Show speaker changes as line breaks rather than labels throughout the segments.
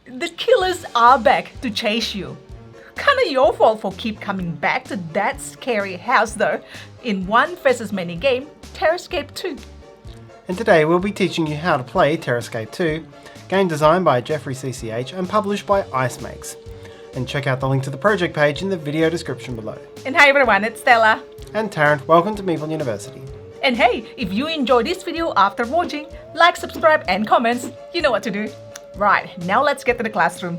The killers are back to chase you. Kinda your fault for keep coming back to that scary house though, in one versus many game, Terrorscape 2.
And today we'll be teaching you how to play Terrorscape 2, game designed by Jeffrey CCH and published by IceMakes. And check out the link to the project page in the video description below.
And hi everyone, it's Stella.
And Tarrant, welcome to Meeple University.
And hey, if you enjoyed this video after watching, like, subscribe and comments, you know what to do. Right, now let's get to the classroom.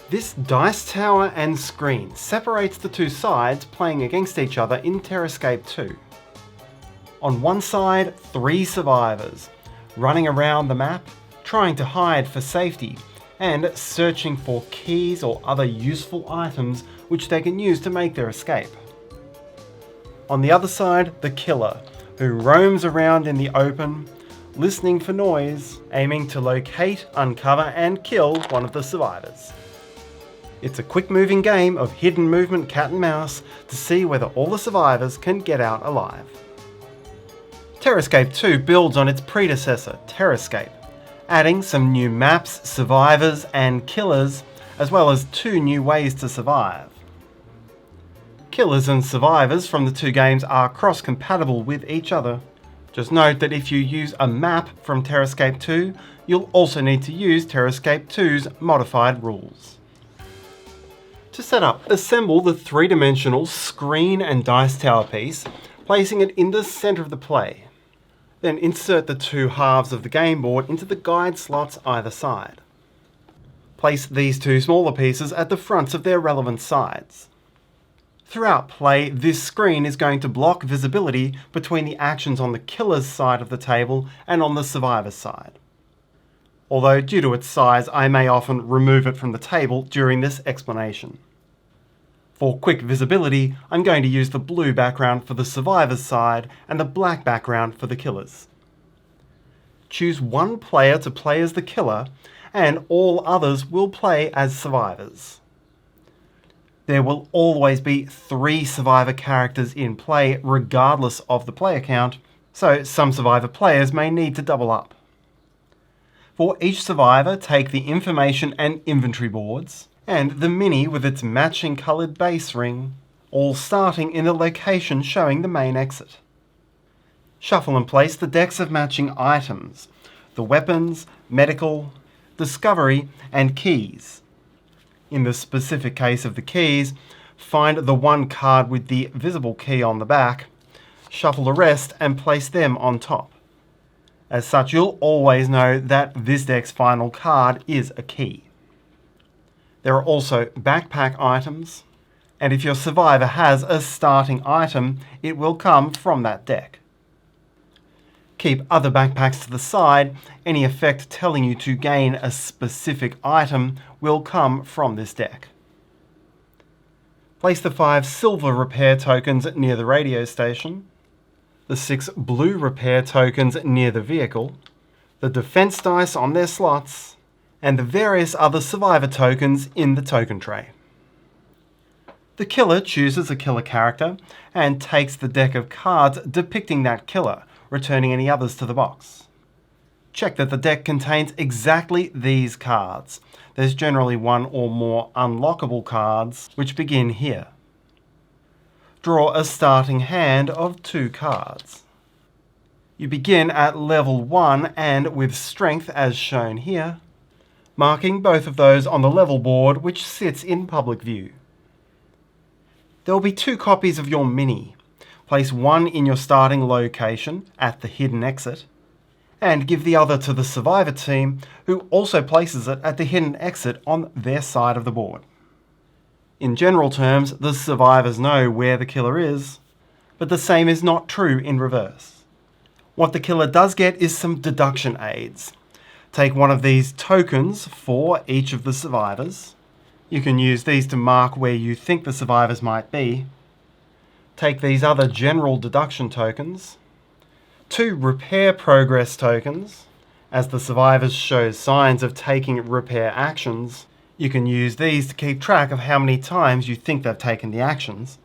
This dice tower and screen separates the two sides playing against each other in Terrorscape 2. On one side, 3 survivors, running around the map, trying to hide for safety, and searching for keys or other useful items which they can use to make their escape. On the other side, the killer, who roams around in the open, listening for noise, aiming to locate, uncover and kill one of the survivors. It's a quick-moving game of hidden movement cat and mouse to see whether all the survivors can get out alive. Terrorscape 2 builds on its predecessor, Terrorscape, adding some new maps, survivors and killers, as well as 2 new ways to survive. Killers and survivors from the 2 games are cross-compatible with each other. Just note that if you use a map from Terrorscape 2, you'll also need to use Terrorscape 2's modified rules. To set up, assemble the 3-dimensional screen and dice tower piece, placing it in the centre of the play. Then insert the 2 halves of the game board into the guide slots either side. Place these 2 smaller pieces at the fronts of their relevant sides. Throughout play, this screen is going to block visibility between the actions on the killer's side of the table and on the survivor's side. Although due to its size, I may often remove it from the table during this explanation. For quick visibility, I'm going to use the blue background for the survivor's side and the black background for the killer's. Choose one player to play as the killer, and all others will play as survivors. There will always be 3 survivor characters in play regardless of the player count, so some survivor players may need to double up. For each survivor, take the information and inventory boards, and the mini with its matching coloured base ring, all starting in the location showing the main exit. Shuffle and place the decks of matching items, the weapons, medical, discovery and keys. In the specific case of the keys, find the 1 card with the visible key on the back, shuffle the rest and place them on top. As such, you'll always know that this deck's final card is a key. There are also backpack items, and if your survivor has a starting item, it will come from that deck. Keep other backpacks to the side. Any effect telling you to gain a specific item will come from this deck. Place the 5 silver repair tokens near the radio station, the 6 blue repair tokens near the vehicle, the defense dice on their slots, and the various other survivor tokens in the token tray. The killer chooses a killer character and takes the deck of cards depicting that killer, returning any others to the box. Check that the deck contains exactly these cards. There's generally 1 or more unlockable cards, which begin here. Draw a starting hand of 2 cards. You begin at level 1 and with strength as shown here, marking both of those on the level board which sits in public view. There will be 2 copies of your mini. Place 1 in your starting location at the hidden exit, and give the other to the survivor team, who also places it at the hidden exit on their side of the board. In general terms, the survivors know where the killer is, but the same is not true in reverse. What the killer does get is some deduction aids. Take one of these tokens for each of the survivors. You can use these to mark where you think the survivors might be. Take these other general deduction tokens, 2 repair progress tokens. As the survivors show signs of taking repair actions, you can use these to keep track of how many times you think they've taken the actions.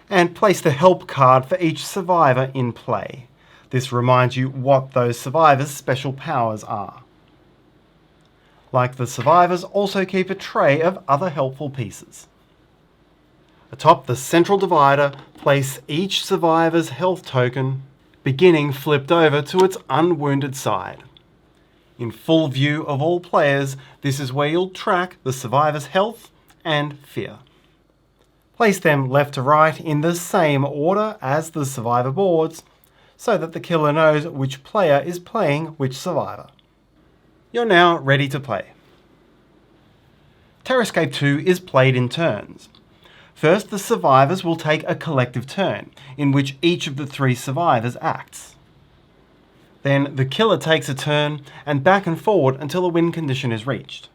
And place the help card for each survivor in play. This reminds you what those survivors' special powers are. Like the survivors, also keep a tray of other helpful pieces. Atop the central divider, place each survivor's health token, beginning flipped over to its unwounded side. In full view of all players, this is where you'll track the survivor's health and fear. Place them left to right in the same order as the survivor boards, so that the killer knows which player is playing which survivor. You're now ready to play. Terrorscape 2 is played in turns. First, the survivors will take a collective turn, in which each of the 3 survivors acts. Then the killer takes a turn, and back and forward until a win condition is reached.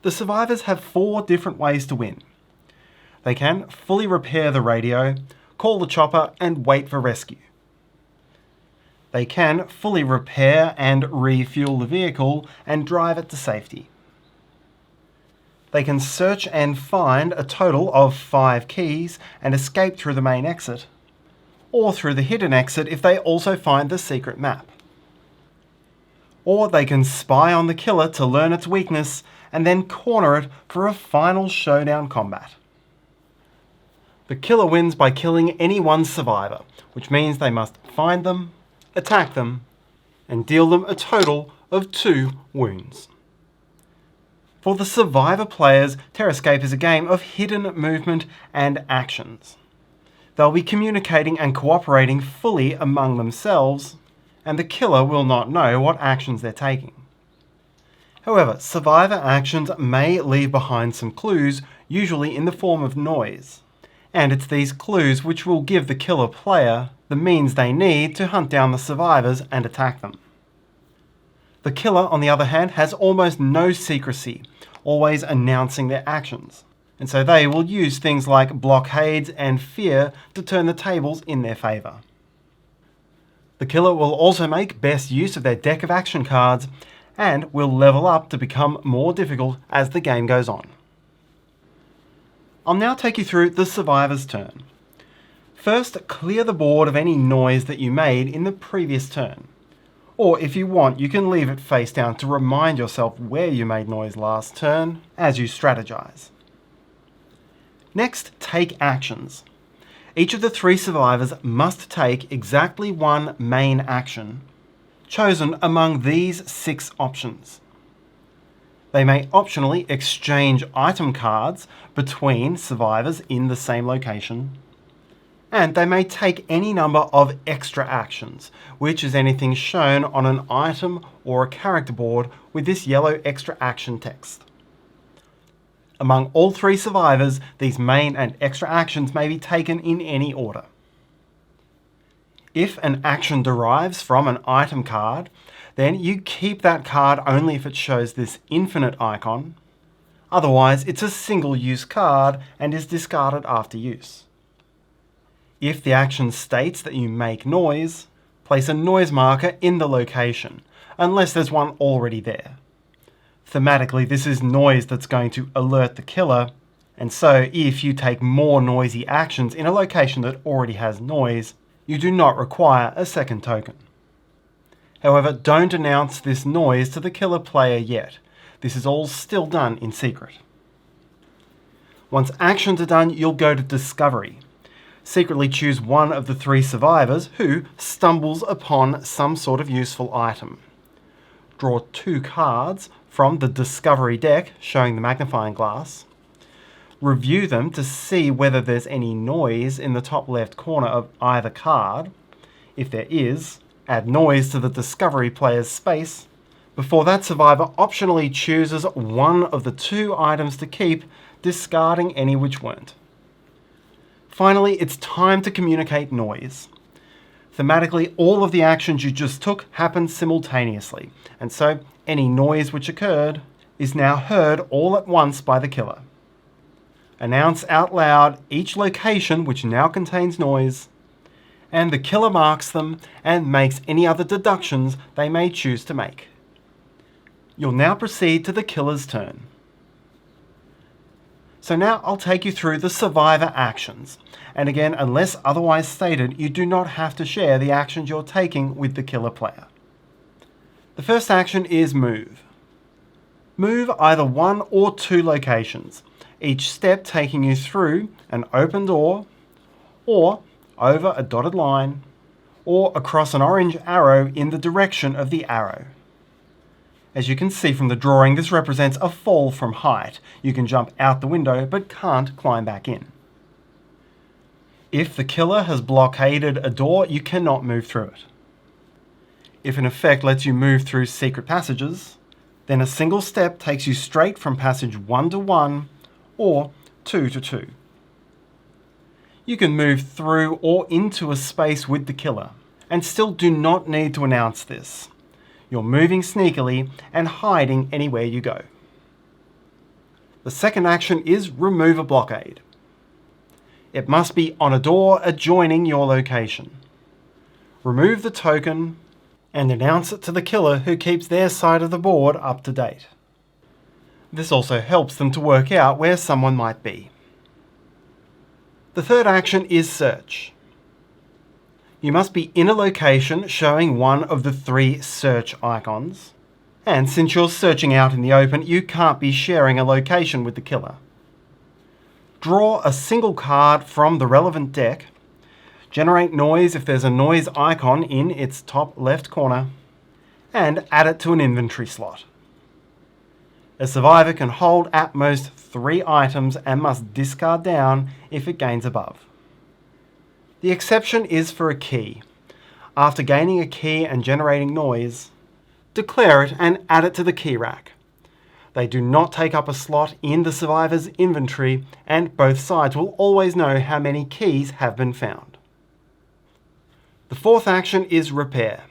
The survivors have 4 different ways to win. They can fully repair the radio, call the chopper, and wait for rescue. They can fully repair and refuel the vehicle and drive it to safety. They can search and find a total of 5 keys and escape through the main exit, or through the hidden exit if they also find the secret map. Or they can spy on the killer to learn its weakness and then corner it for a final showdown combat. The killer wins by killing any one survivor, which means they must find them, attack them, and deal them a total of 2 wounds. For the survivor players, Terrorscape is a game of hidden movement and actions. They'll be communicating and cooperating fully among themselves, and the killer will not know what actions they're taking. However, survivor actions may leave behind some clues, usually in the form of noise. And it's these clues which will give the killer player the means they need to hunt down the survivors and attack them. The killer, on the other hand, has almost no secrecy, always announcing their actions, and so they will use things like blockades and fear to turn the tables in their favour. The killer will also make best use of their deck of action cards and will level up to become more difficult as the game goes on. I'll now take you through the survivor's turn. First, clear the board of any noise that you made in the previous turn. Or if you want, you can leave it face down to remind yourself where you made noise last turn as you strategize. Next, take actions. Each of the 3 survivors must take exactly 1 main action, chosen among these 6 options. They may optionally exchange item cards between survivors in the same location, and they may take any number of extra actions, which is anything shown on an item or a character board with this yellow extra action text. Among all 3 survivors, these main and extra actions may be taken in any order. If an action derives from an item card, then you keep that card only if it shows this infinite icon. Otherwise, it's a single-use card and is discarded after use. If the action states that you make noise, place a noise marker in the location, unless there's one already there. Thematically, this is noise that's going to alert the killer, and so if you take more noisy actions in a location that already has noise, you do not require a second token. However, don't announce this noise to the killer player yet. This is all still done in secret. Once actions are done, you'll go to Discovery. Secretly choose one of the 3 survivors who stumbles upon some sort of useful item. Draw 2 cards from the Discovery deck showing the magnifying glass. Review them to see whether there's any noise in the top left corner of either card. If there is, add noise to the Discovery player's space before that survivor optionally chooses one of the 2 items to keep, discarding any which weren't. Finally, it's time to communicate noise. Thematically, all of the actions you just took happened simultaneously, and so any noise which occurred is now heard all at once by the killer. Announce out loud each location which now contains noise, and the killer marks them and makes any other deductions they may choose to make. You'll now proceed to the killer's turn. So now I'll take you through the survivor actions, and again, unless otherwise stated, you do not have to share the actions you're taking with the killer player. The first action is move. Move either 1 or 2 locations, each step taking you through an open door, or over a dotted line, or across an orange arrow in the direction of the arrow. As you can see from the drawing, this represents a fall from height. You can jump out the window but can't climb back in. If the killer has blockaded a door, you cannot move through it. If an effect lets you move through secret passages, then a single step takes you straight from passage 1 to 1 or 2 to 2. You can move through or into a space with the killer, and still do not need to announce this. You're moving sneakily and hiding anywhere you go. The second action is remove a blockade. It must be on a door adjoining your location. Remove the token and announce it to the killer, who keeps their side of the board up to date. This also helps them to work out where someone might be. The third action is search. You must be in a location showing one of the 3 search icons, and since you're searching out in the open, you can't be sharing a location with the killer. Draw a single card from the relevant deck, generate noise if there's a noise icon in its top left corner, and add it to an inventory slot. A survivor can hold at most 3 items and must discard down if it gains above. The exception is for a key. After gaining a key and generating noise, declare it and add it to the key rack. They do not take up a slot in the survivor's inventory, and both sides will always know how many keys have been found. The fourth action is repair.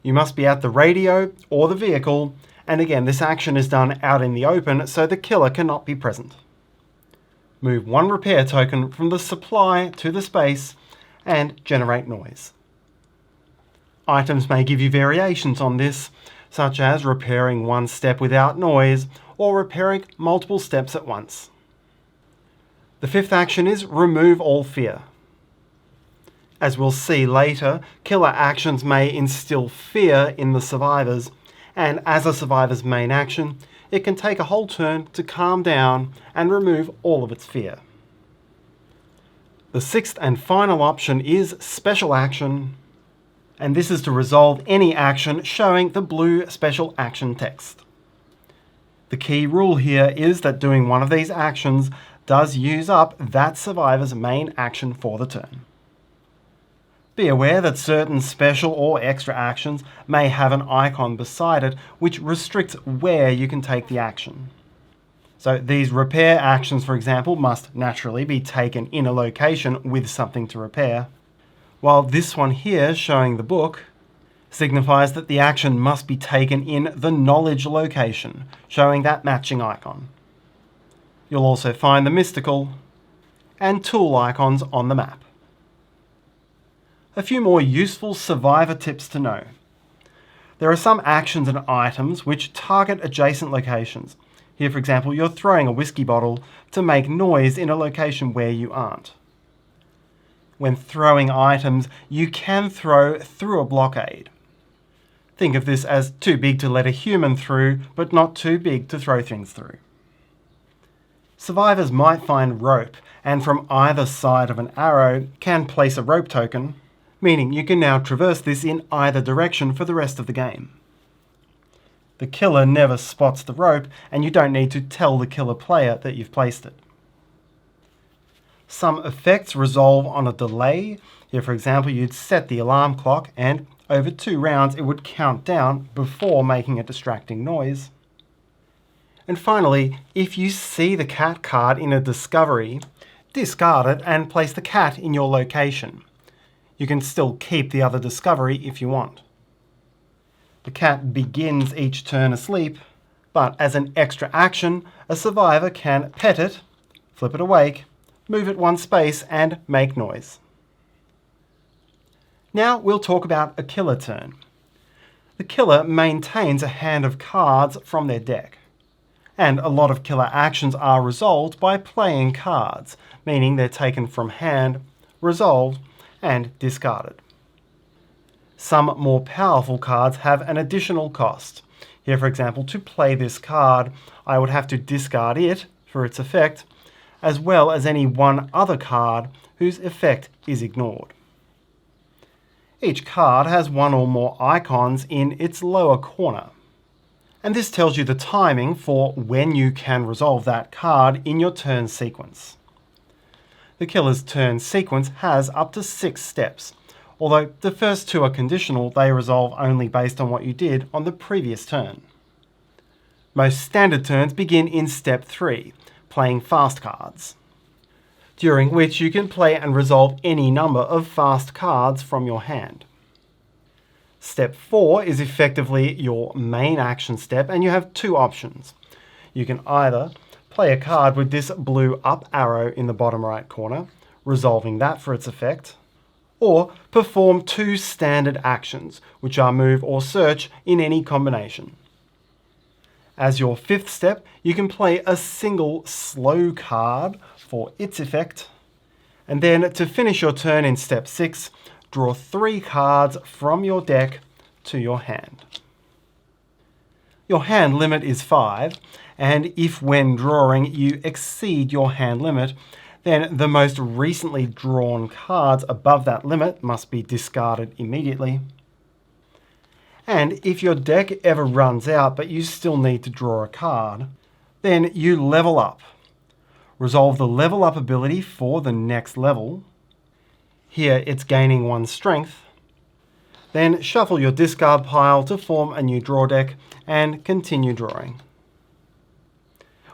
You must be at the radio or the vehicle, and again this action is done out in the open so the killer cannot be present. Move 1 repair token from the supply to the space and generate noise. Items may give you variations on this, such as repairing 1 step without noise or repairing multiple steps at once. The fifth action is remove all fear. As we'll see later, killer actions may instill fear in the survivors, and as a survivor's main action, it can take a whole turn to calm down and remove all of its fear. The sixth and final option is special action, and this is to resolve any action showing the blue special action text. The key rule here is that doing one of these actions does use up that survivor's main action for the turn. Be aware that certain special or extra actions may have an icon beside it which restricts where you can take the action. So these repair actions, for example, must naturally be taken in a location with something to repair, while this one here, showing the book, signifies that the action must be taken in the knowledge location, showing that matching icon. You'll also find the mystical and tool icons on the map. A few more useful survivor tips to know. There are some actions and items which target adjacent locations. Here, for example, you're throwing a whiskey bottle to make noise in a location where you aren't. When throwing items, you can throw through a blockade. Think of this as too big to let a human through, but not too big to throw things through. Survivors might find rope, and from either side of an arrow can place a rope token, meaning you can now traverse this in either direction for the rest of the game. The killer never spots the rope, and you don't need to tell the killer player that you've placed it. Some effects resolve on a delay. Here, for example, you'd set the alarm clock, and over 2 rounds it would count down before making a distracting noise. And finally, if you see the cat card in a discovery, discard it and place the cat in your location. You can still keep the other discovery if you want. The cat begins each turn asleep, but as an extra action, a survivor can pet it, flip it awake, move it 1 space, and make noise. Now we'll talk about a killer turn. The killer maintains a hand of cards from their deck, and a lot of killer actions are resolved by playing cards, meaning they're taken from hand, resolved, and discarded. Some more powerful cards have an additional cost. Here, for example, to play this card, I would have to discard it for its effect, as well as any one other card whose effect is ignored. Each card has one or more icons in its lower corner, and this tells you the timing for when you can resolve that card in your turn sequence. The killer's turn sequence has up to 6 steps, although the first 2 are conditional, they resolve only based on what you did on the previous turn. Most standard turns begin in step 3, playing fast cards, during which you can play and resolve any number of fast cards from your hand. Step 4 is effectively your main action step, and you have 2 options. You can either play a card with this blue up arrow in the bottom right corner, resolving that for its effect, or perform 2 standard actions, which are move or search in any combination. As your 5th step, you can play a single slow card for its effect, and then to finish your turn in step 6, draw 3 cards from your deck to your hand. Your hand limit is 5, and if when drawing you exceed your hand limit, then the most recently drawn cards above that limit must be discarded immediately. And if your deck ever runs out but you still need to draw a card, then you level up. Resolve the level up ability for the next level. Here it's gaining 1 strength. Then shuffle your discard pile to form a new draw deck and continue drawing.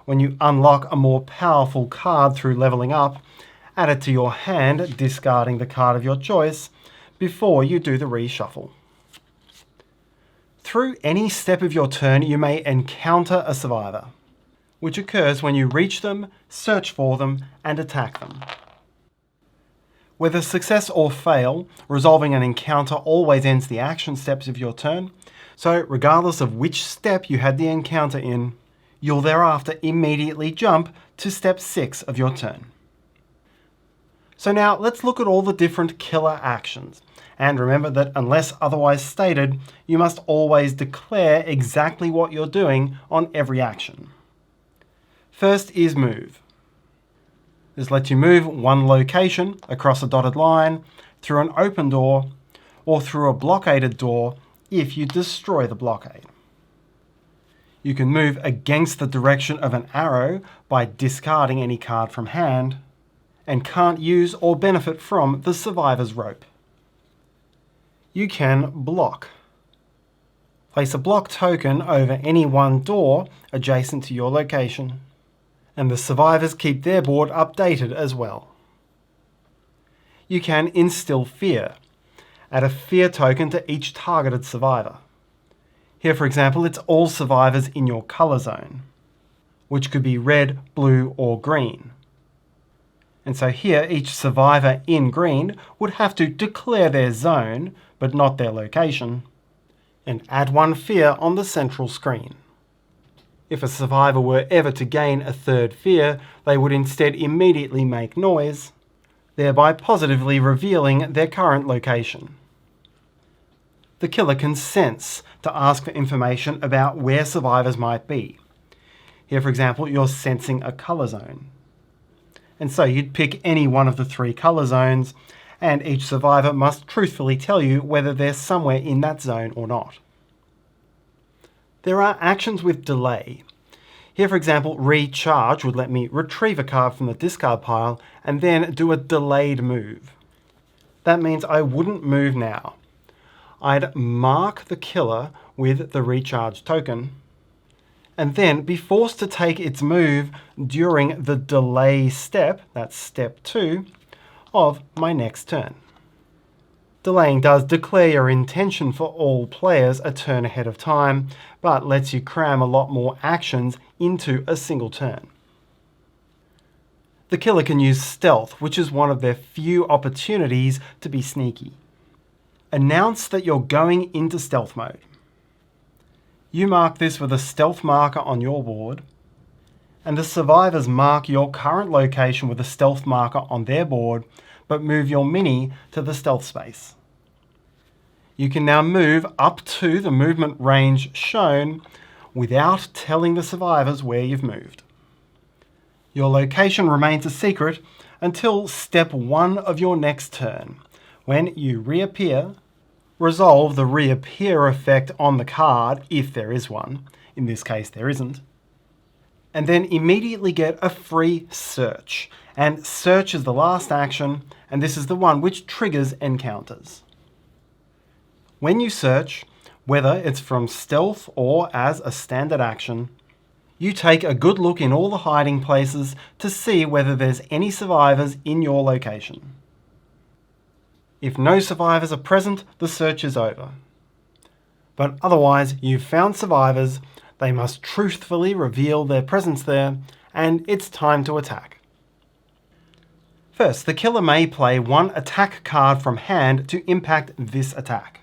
When you unlock a more powerful card through leveling up, add it to your hand, discarding the card of your choice before you do the reshuffle. Through any step of your turn, you may encounter a survivor, which occurs when you reach them, search for them, and attack them. Whether success or fail, resolving an encounter always ends the action steps of your turn, so regardless of which step you had the encounter in, you'll thereafter immediately jump to step 6 of your turn. So now let's look at all the different killer actions. And remember that unless otherwise stated, you must always declare exactly what you're doing on every action. First is move. This lets you move 1 location across a dotted line, through an open door, or through a blockaded door if you destroy the blockade. You can move against the direction of an arrow by discarding any card from hand, and can't use or benefit from the survivor's rope. You can block. Place a block token over any one door adjacent to your location, and the survivors keep their board updated as well. You can instill fear. Add a fear token to each targeted survivor. Here, for example, it's all survivors in your colour zone, which could be red, blue, or green. And so here, each survivor in green would have to declare their zone, but not their location, and add 1 fear on the central screen. If a survivor were ever to gain a 3rd fear, they would instead immediately make noise, thereby positively revealing their current location. The killer can sense to ask for information about where survivors might be. Here, for example, you're sensing a colour zone. And so you'd pick any one of the 3 colour zones, and each survivor must truthfully tell you whether they're somewhere in that zone or not. There are actions with delay. Here, for example, recharge would let me retrieve a card from the discard pile and then do a delayed move. That means I wouldn't move now. I'd mark the killer with the recharge token, and then be forced to take its move during the delay step, that's step 2, of my next turn. Delaying does declare your intention for all players a turn ahead of time, but lets you cram a lot more actions into a single turn. The killer can use stealth, which is one of their few opportunities to be sneaky. Announce that you're going into stealth mode. You mark this with a stealth marker on your board, and the survivors mark your current location with a stealth marker on their board, but move your mini to the stealth space. You can now move up to the movement range shown, without telling the survivors where you've moved. Your location remains a secret until step 1 of your next turn, when you reappear, resolve the reappear effect on the card if there is one, in this case there isn't, and then immediately get a free search. And search is the last action, and this is the one which triggers encounters. When you search, whether it's from stealth or as a standard action, you take a good look in all the hiding places to see whether there's any survivors in your location. If no survivors are present, the search is over. But otherwise, you've found survivors, they must truthfully reveal their presence there, and it's time to attack. First, the killer may play one attack card from hand to impact this attack.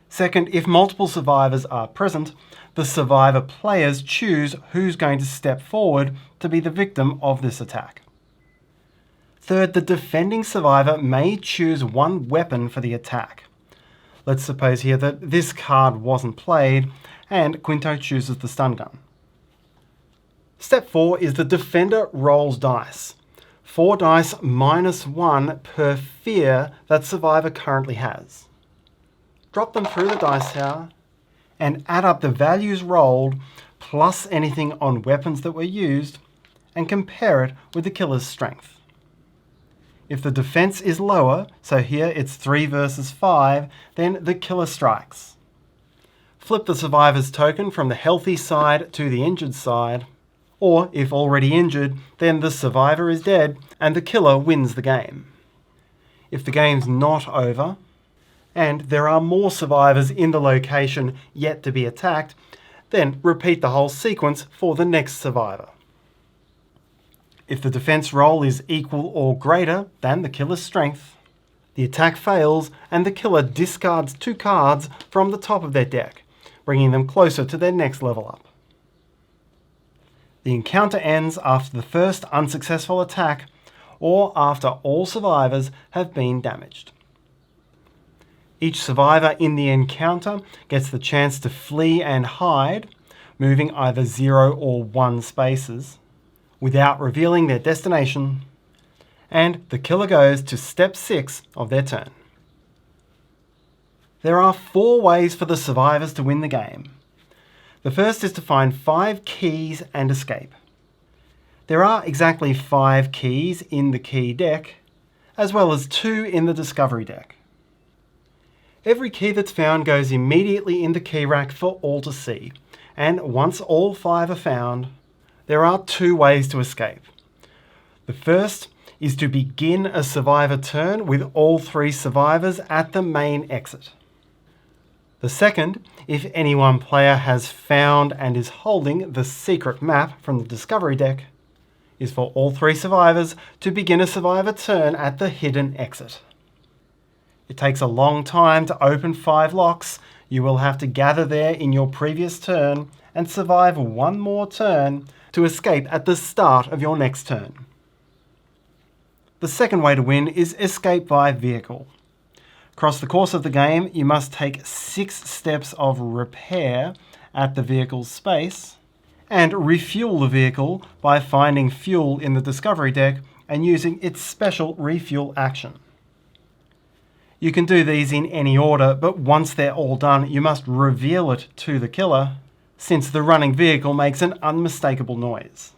Second, if multiple survivors are present, the survivor players choose who's going to step forward to be the victim of this attack. Third, the defending survivor may choose one weapon for the attack. Let's suppose here that this card wasn't played, and Quinto chooses the stun gun. Step 4 is the defender rolls dice. 4 dice -1 per fear that survivor currently has. Drop them through the dice tower and add up the values rolled plus anything on weapons that were used and compare it with the killer's strength. If the defense is lower, so here it's 3 versus 5, then the killer strikes. Flip the survivor's token from the healthy side to the injured side, or if already injured, then the survivor is dead and the killer wins the game. If the game's not over, and there are more survivors in the location yet to be attacked, then repeat the whole sequence for the next survivor. If the defense roll is equal or greater than the killer's strength, the attack fails and the killer discards 2 cards from the top of their deck, bringing them closer to their next level up. The encounter ends after the first unsuccessful attack or after all survivors have been damaged. Each survivor in the encounter gets the chance to flee and hide, moving either 0 or 1 spaces, without revealing their destination, and the killer goes to step 6 of their turn. There are 4 ways for the survivors to win the game. The first is to find 5 keys and escape. There are exactly 5 keys in the key deck, as well as 2 in the discovery deck. Every key that's found goes immediately in the key rack for all to see, and once all 5 are found, there are 2 ways to escape. The first is to begin a survivor turn with all 3 survivors at the main exit. The second, if any one player has found and is holding the secret map from the discovery deck, is for all 3 survivors to begin a survivor turn at the hidden exit. It takes a long time to open 5 locks. You will have to gather there in your previous turn and survive 1 more turn to escape at the start of your next turn. The second way to win is escape by vehicle. Across the course of the game, you must take 6 steps of repair at the vehicle's space and refuel the vehicle by finding fuel in the discovery deck and using its special refuel action. You can do these in any order, but once they're all done, you must reveal it to the killer, since the running vehicle makes an unmistakable noise.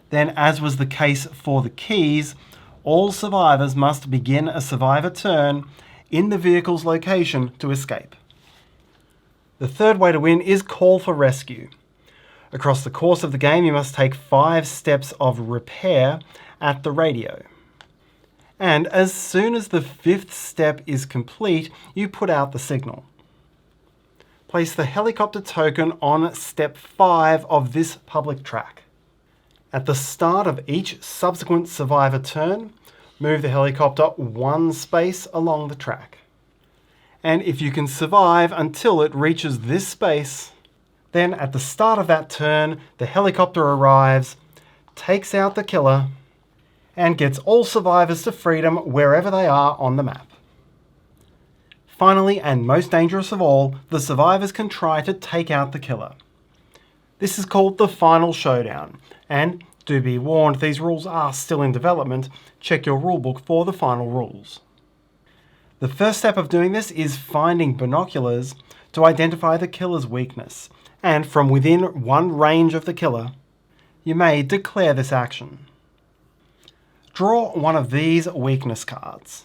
Then, as was the case for the keys, all survivors must begin a survivor turn in the vehicle's location to escape. The third way to win is call for rescue. Across the course of the game, you must take 5 steps of repair at the radio. And as soon as the 5th step is complete, you put out the signal. Place the helicopter token on step 5 of this public track. At the start of each subsequent survivor turn, move the helicopter 1 space along the track. And if you can survive until it reaches this space, then at the start of that turn, the helicopter arrives, takes out the killer, and gets all survivors to freedom wherever they are on the map. Finally, and most dangerous of all, the survivors can try to take out the killer. This is called the final showdown, and do be warned, these rules are still in development. Check your rulebook for the final rules. The first step of doing this is finding binoculars to identify the killer's weakness, and from within one range of the killer, you may declare this action. Draw one of these weakness cards.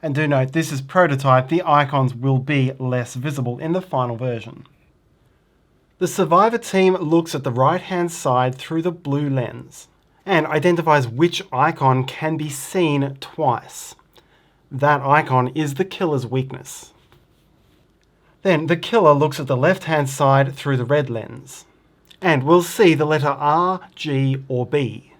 And do note, this is prototype, the icons will be less visible in the final version. The survivor team looks at the right-hand side through the blue lens and identifies which icon can be seen twice. That icon is the killer's weakness. Then the killer looks at the left-hand side through the red lens and will see the letter R, G, or B.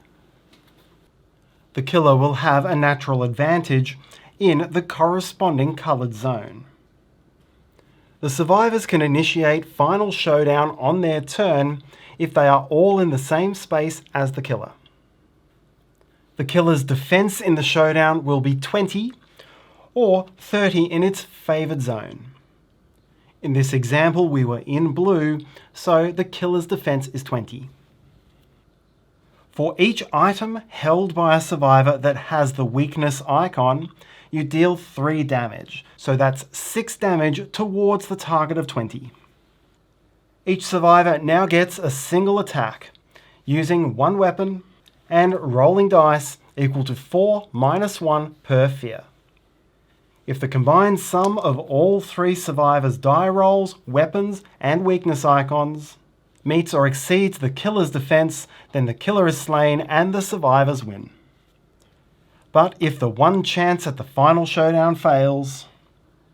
The killer will have a natural advantage in the corresponding coloured zone. The survivors can initiate final showdown on their turn if they are all in the same space as the killer. The killer's defense in the showdown will be 20 or 30 in its favoured zone. In this example, we were in blue, so the killer's defense is 20. For each item held by a survivor that has the weakness icon, you deal 3 damage, so that's 6 damage towards the target of 20. Each survivor now gets a single attack, using 1 weapon and rolling dice equal to 4 minus 1 per fear. If the combined sum of all 3 survivors' die rolls, weapons, and weakness icons meets or exceeds the killer's defense, then the killer is slain and the survivors win. But if the one chance at the final showdown fails,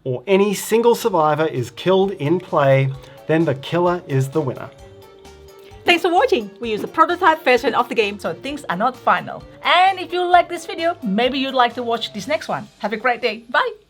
or any single survivor is killed in play, then the killer is the winner.
Thanks for watching! We use a prototype version of the game, so things are not final. And if you like this video, maybe you'd like to watch this next one. Have a great day. Bye!